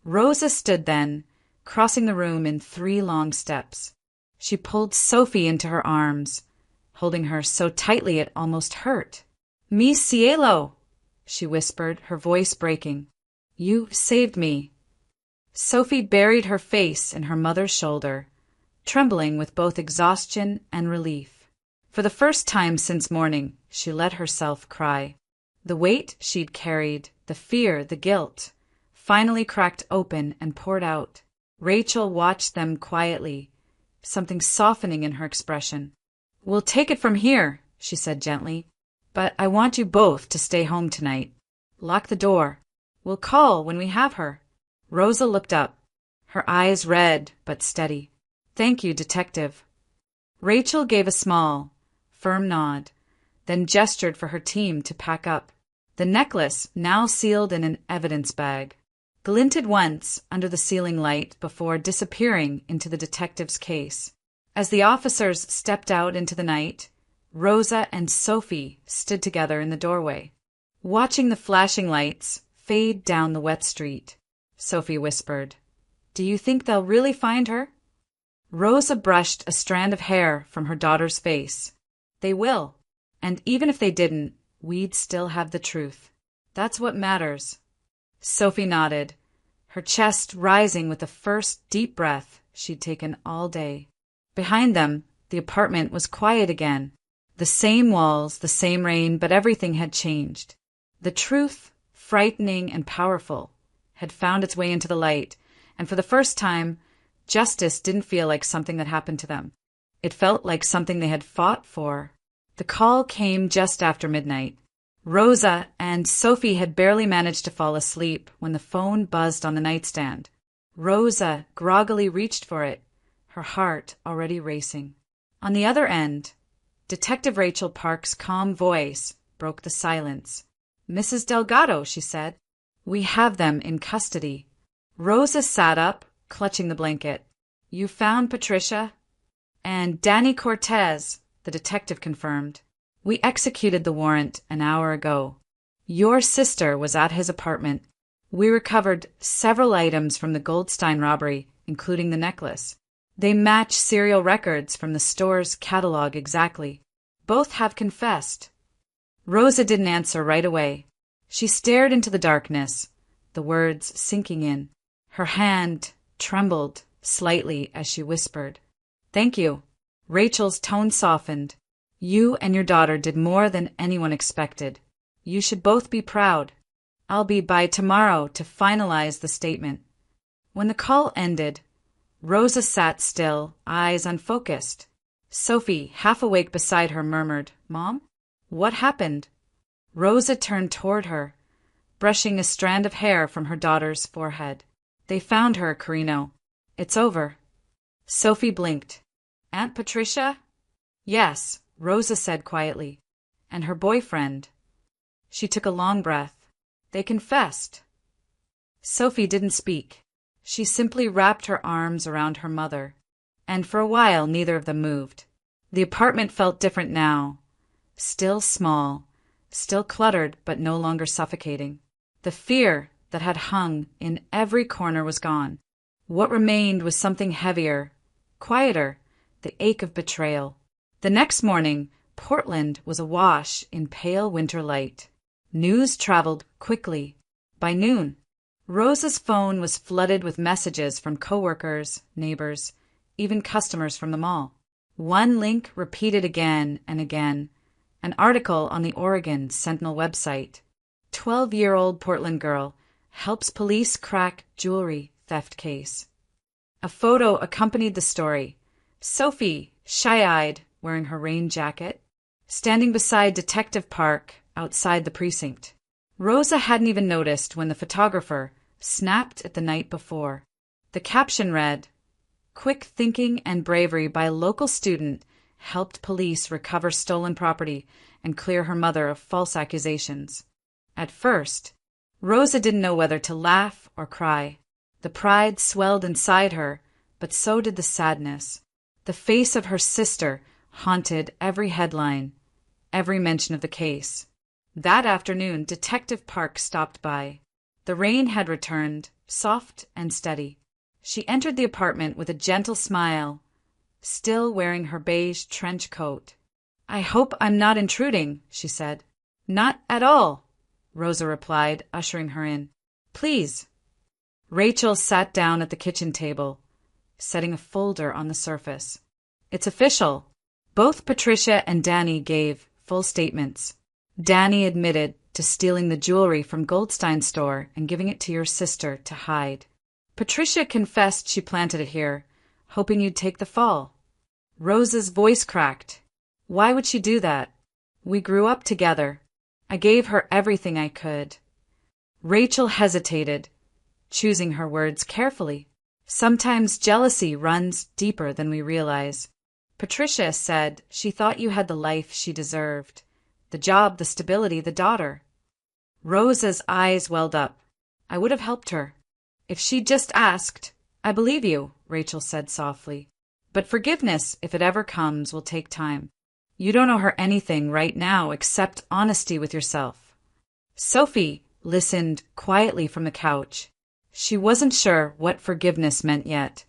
Rosa stood then, crossing the room in 3 long steps. She pulled Sophie into her arms, holding her so tightly it almost hurt. "Mi cielo," she whispered, her voice breaking. "You saved me." Sophie buried her face in her mother's shoulder, trembling with both exhaustion and relief. For the first time since morning, she let herself cry. The weight she'd carried, the fear, the guilt, finally cracked open and poured out. Rachel watched them quietly, something softening in her expression. "We'll take it from here," she said gently. "But I want you both to stay home tonight. Lock the door. We'll call when we have her." Rosa looked up, her eyes red but steady. "Thank you, Detective." Rachel gave a small, firm nod, then gestured for her team to pack up. The necklace, now sealed in an evidence bag, glinted once under the ceiling light before disappearing into the detective's case. As the officers stepped out into the night, Rosa and Sophie stood together in the doorway, watching the flashing lights fade down the wet street. Sophie whispered, "Do you think they'll really find her?" Rosa brushed a strand of hair from her daughter's face. "They will. And even if they didn't, we'd still have the truth. That's what matters." Sophie nodded, her chest rising with the first deep breath she'd taken all day. Behind them, the apartment was quiet again. The same walls, the same rain, but everything had changed. The truth, frightening and powerful, had found its way into the light, and for the first time, justice didn't feel like something that happened to them. It felt like something they had fought for. The call came just after midnight. Rosa and Sophie had barely managed to fall asleep when the phone buzzed on the nightstand. Rosa groggily reached for it, her heart already racing. On the other end, Detective Rachel Park's calm voice broke the silence. "Mrs. Delgado," she said, "we have them in custody." Rosa sat up, clutching the blanket. "You found Patricia?" "And Danny Cortez," the detective confirmed. "We executed the warrant an hour ago. Your sister was at his apartment. We recovered several items from the Goldstein robbery, including the necklace. They match serial records from the store's catalog exactly. Both have confessed." Rosa didn't answer right away. She stared into the darkness, the words sinking in. Her hand trembled slightly as she whispered, "Thank you." Rachel's tone softened. "You and your daughter did more than anyone expected. You should both be proud. I'll be by tomorrow to finalize the statement." When the call ended, Rosa sat still, eyes unfocused. Sophie, half awake beside her, murmured, "Mom? What happened?" Rosa turned toward her, brushing a strand of hair from her daughter's forehead. "They found her, Carino. It's over." Sophie blinked. "Aunt Patricia?" "Yes," Rosa said quietly. "And her boyfriend." She took a long breath. "They confessed." Sophie didn't speak. She simply wrapped her arms around her mother, and for a while neither of them moved. The apartment felt different now. Still small, still cluttered, but no longer suffocating. The fear that had hung in every corner was gone. What remained was something heavier, quieter, the ache of betrayal. The next morning, Portland was awash in pale winter light. News traveled quickly. By noon, Rosa's phone was flooded with messages from coworkers, neighbors, even customers from the mall. One link repeated again and again, an article on the Oregon Sentinel website. 12-year-old Portland girl helps police crack jewelry theft case. A photo accompanied the story. Sophie, shy-eyed, wearing her rain jacket, standing beside Detective Park outside the precinct. Rosa hadn't even noticed when the photographer snapped it the night before. The caption read, "Quick thinking and bravery by a local student helped police recover stolen property and clear her mother of false accusations." At first, Rosa didn't know whether to laugh or cry. The pride swelled inside her, but so did the sadness. The face of her sister haunted every headline, every mention of the case. That afternoon, Detective Park stopped by. The rain had returned, soft and steady. She entered the apartment with a gentle smile, still wearing her beige trench coat. "I hope I'm not intruding," she said. "Not at all," Rosa replied, ushering her in. "Please." Rachel sat down at the kitchen table, setting a folder on the surface. "It's official." Both Patricia and Danny gave full statements. Danny admitted to stealing the jewelry from Goldstein's store and giving it to your sister to hide. Patricia confessed she planted it here, hoping you'd take the fall. Rosa's voice cracked. "Why would she do that? We grew up together. I gave her everything I could." Rachel hesitated, choosing her words carefully. "Sometimes jealousy runs deeper than we realize. Patricia said she thought you had the life she deserved. The job, the stability, the daughter." Rosa's eyes welled up. "I would have helped her. If she'd just asked." "I believe you," Rachel said softly. "But forgiveness, if it ever comes, will take time. You don't owe her anything right now except honesty with yourself." Sophie listened quietly from the couch. She wasn't sure what forgiveness meant yet,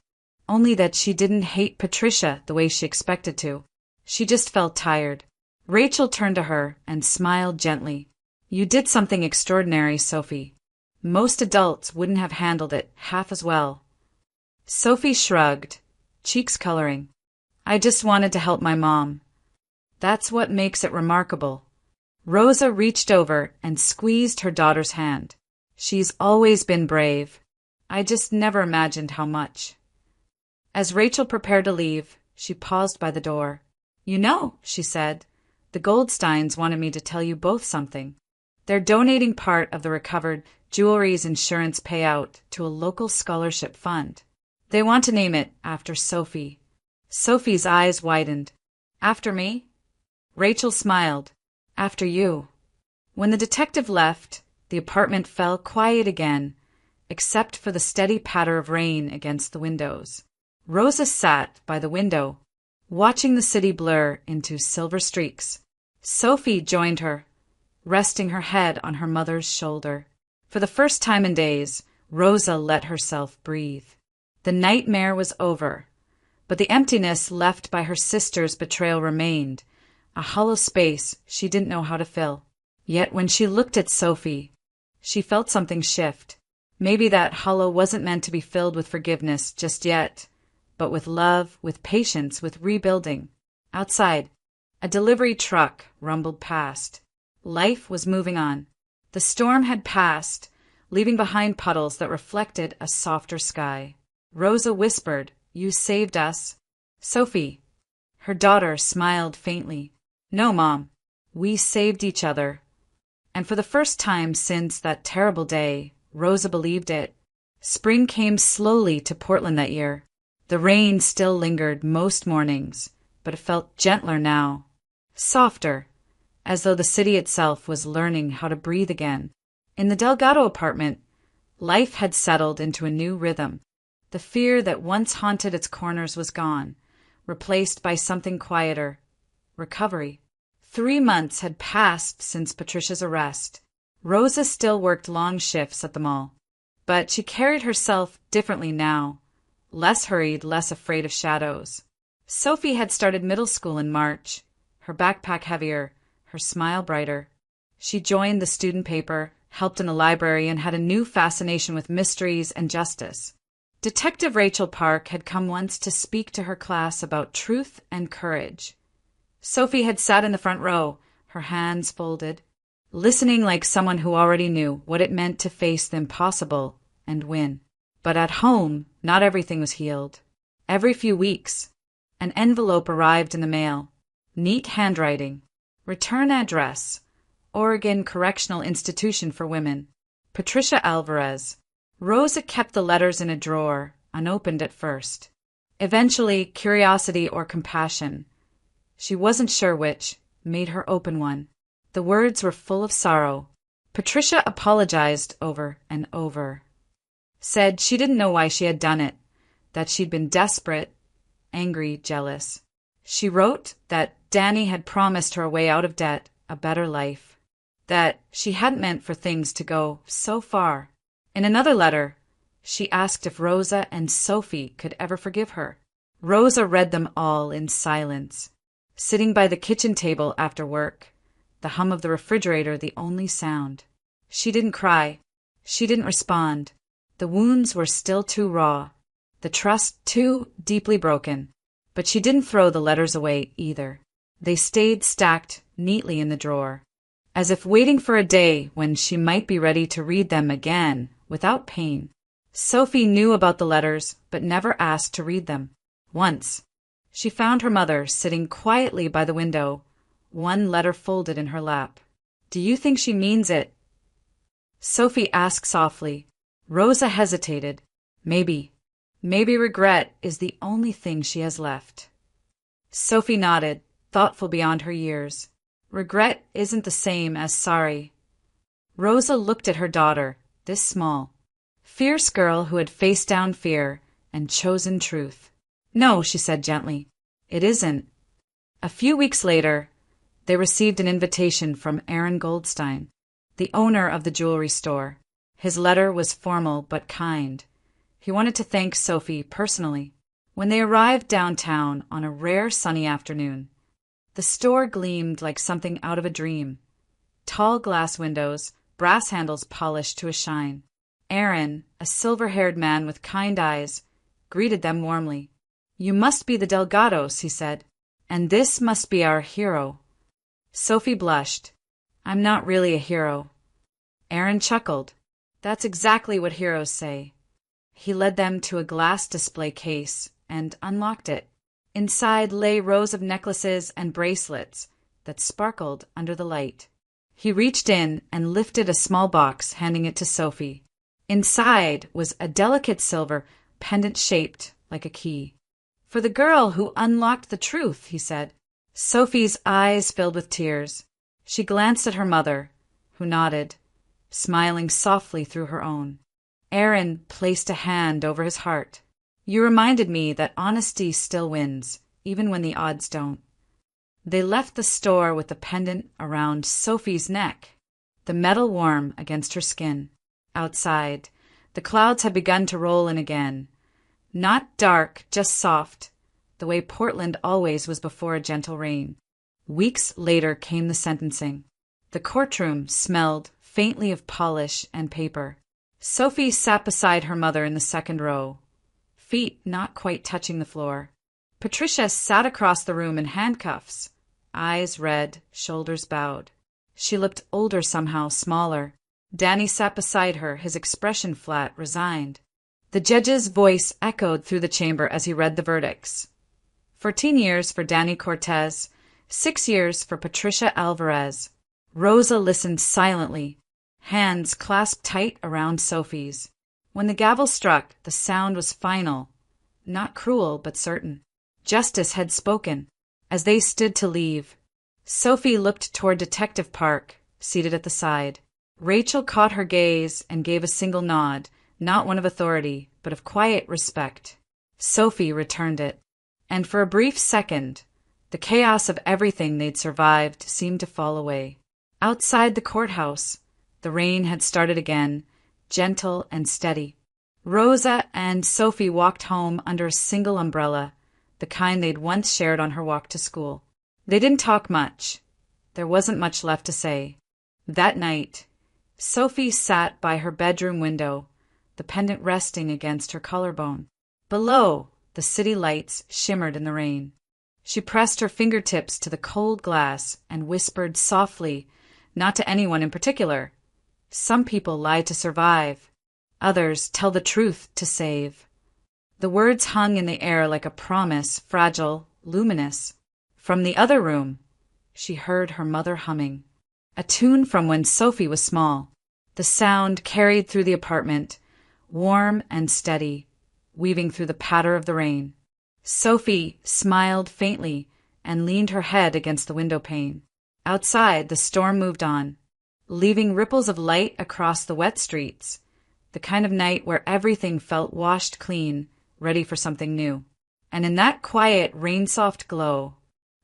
only that she didn't hate Patricia the way she expected to. She just felt tired. Rachel turned to her and smiled gently. "You did something extraordinary, Sophie. Most adults wouldn't have handled it half as well." Sophie shrugged, cheeks coloring. "I just wanted to help my mom. That's what makes it remarkable." Rosa reached over and squeezed her daughter's hand. "She's always been brave. I just never imagined how much." As Rachel prepared to leave, she paused by the door. "You know," she said, "the Goldsteins wanted me to tell you both something. They're donating part of the recovered jewelry's insurance payout to a local scholarship fund. They want to name it after Sophie." Sophie's eyes widened. "After me?" Rachel smiled. "After you." When the detective left, the apartment fell quiet again, except for the steady patter of rain against the windows. Rosa sat by the window, watching the city blur into silver streaks. Sophie joined her, resting her head on her mother's shoulder. For the first time in days, Rosa let herself breathe. The nightmare was over, but the emptiness left by her sister's betrayal remained, a hollow space she didn't know how to fill. Yet when she looked at Sophie, she felt something shift. Maybe that hollow wasn't meant to be filled with forgiveness just yet, but with love, with patience, with rebuilding. Outside, a delivery truck rumbled past. Life was moving on. The storm had passed, leaving behind puddles that reflected a softer sky. Rosa whispered, "You saved us." Sophie, her daughter, smiled faintly. "No, Mom, we saved each other." And for the first time since that terrible day, Rosa believed it. Spring came slowly to Portland that year. The rain still lingered most mornings, but it felt gentler now, softer, as though the city itself was learning how to breathe again. In the Delgado apartment, life had settled into a new rhythm. The fear that once haunted its corners was gone, replaced by something quieter: recovery. 3 months had passed since Patricia's arrest. Rosa still worked long shifts at the mall, but she carried herself differently now, less hurried, less afraid of shadows. Sophie had started middle school in March, her backpack heavier, her smile brighter. She joined the student paper, helped in the library, and had a new fascination with mysteries and justice. Detective Rachel Park had come once to speak to her class about truth and courage. Sophie had sat in the front row, her hands folded, listening like someone who already knew what it meant to face the impossible and win. But at home, not everything was healed. Every few weeks, an envelope arrived in the mail. Neat handwriting. Return address: Oregon Correctional Institution for Women. Patricia Alvarez. Rosa kept the letters in a drawer, unopened at first. Eventually, curiosity or compassion, she wasn't sure which, made her open one. The words were full of sorrow. Patricia apologized over and over. Said she didn't know why she had done it, that she'd been desperate, angry, jealous. She wrote that Danny had promised her a way out of debt, a better life, that she hadn't meant for things to go so far. In another letter, she asked if Rosa and Sophie could ever forgive her. Rosa read them all in silence, sitting by the kitchen table after work, the hum of the refrigerator the only sound. She didn't cry. She didn't respond. The wounds were still too raw, the trust too deeply broken. But she didn't throw the letters away either. They stayed stacked neatly in the drawer, as if waiting for a day when she might be ready to read them again without pain. Sophie knew about the letters, but never asked to read them. Once, she found her mother sitting quietly by the window, one letter folded in her lap. "Do you think she means it?" Sophie asked softly. Rosa hesitated. Maybe regret is the only thing she has left. Sophie nodded, thoughtful beyond her years. Regret isn't the same as sorry. Rosa looked at her daughter, this small, fierce girl who had faced down fear and chosen truth. "No," she said gently, "it isn't." A few weeks later, they received an invitation from Aaron Goldstein, the owner of the jewelry store. His letter was formal but kind. He wanted to thank Sophie personally. When they arrived downtown on a rare sunny afternoon, the store gleamed like something out of a dream. Tall glass windows, brass handles polished to a shine. Aaron, a silver-haired man with kind eyes, greeted them warmly. "You must be the Delgados," he said, "and this must be our hero." Sophie blushed. "I'm not really a hero." Aaron chuckled. "That's exactly what heroes say." He led them to a glass display case and unlocked it. Inside lay rows of necklaces and bracelets that sparkled under the light. He reached in and lifted a small box, handing it to Sophie. Inside was a delicate silver pendant shaped like a key. "For the girl who unlocked the truth," he said. Sophie's eyes filled with tears. She glanced at her mother, who nodded, smiling softly through her own. Aaron placed a hand over his heart. "You reminded me that honesty still wins, even when the odds don't. They left the store with the pendant around Sophie's neck, the metal warm against her skin. Outside, the clouds had begun to roll in again. Not dark, just soft, the way Portland always was before a gentle rain. Weeks later came the sentencing. The courtroom smelled faintly of polish and paper. Sophie sat beside her mother in the second row, feet not quite touching the floor. Patricia sat across the room in handcuffs, eyes red, shoulders bowed. She looked older somehow, smaller. Danny sat beside her, his expression flat, resigned. The judge's voice echoed through the chamber as he read the verdicts. 14 years for Danny Cortez, 6 years for Patricia Alvarez. Rosa listened silently, hands clasped tight around Sophie's. When the gavel struck, the sound was final, not cruel but certain. Justice had spoken. As they stood to leave, Sophie looked toward Detective Park, seated at the side. Rachel caught her gaze and gave a single nod, not one of authority, but of quiet respect. Sophie returned it. And for a brief second, the chaos of everything they'd survived seemed to fall away. Outside the courthouse, the rain had started again, gentle and steady. Rosa and Sophie walked home under a single umbrella, the kind they'd once shared on her walk to school. They didn't talk much. There wasn't much left to say. That night, Sophie sat by her bedroom window, the pendant resting against her collarbone. Below, the city lights shimmered in the rain. She pressed her fingertips to the cold glass and whispered softly, not to anyone in particular. Some people lie to survive. Others tell the truth to save. The words hung in the air like a promise, fragile, luminous. From the other room, she heard her mother humming, a tune from when Sophie was small. The sound carried through the apartment, warm and steady, weaving through the patter of the rain. Sophie smiled faintly and leaned her head against the window pane. Outside, the storm moved on, leaving ripples of light across the wet streets, the kind of night where everything felt washed clean, ready for something new. And in that quiet, rain-soft glow,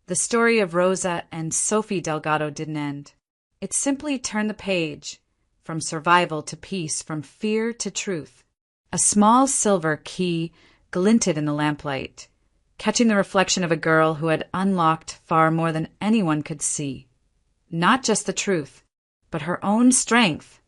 the story of Rosa and Sophie Delgado didn't end. It simply turned the page, from survival to peace, from fear to truth. A small silver key glinted in the lamplight, catching the reflection of a girl who had unlocked far more than anyone could see. Not just the truth, but her own strength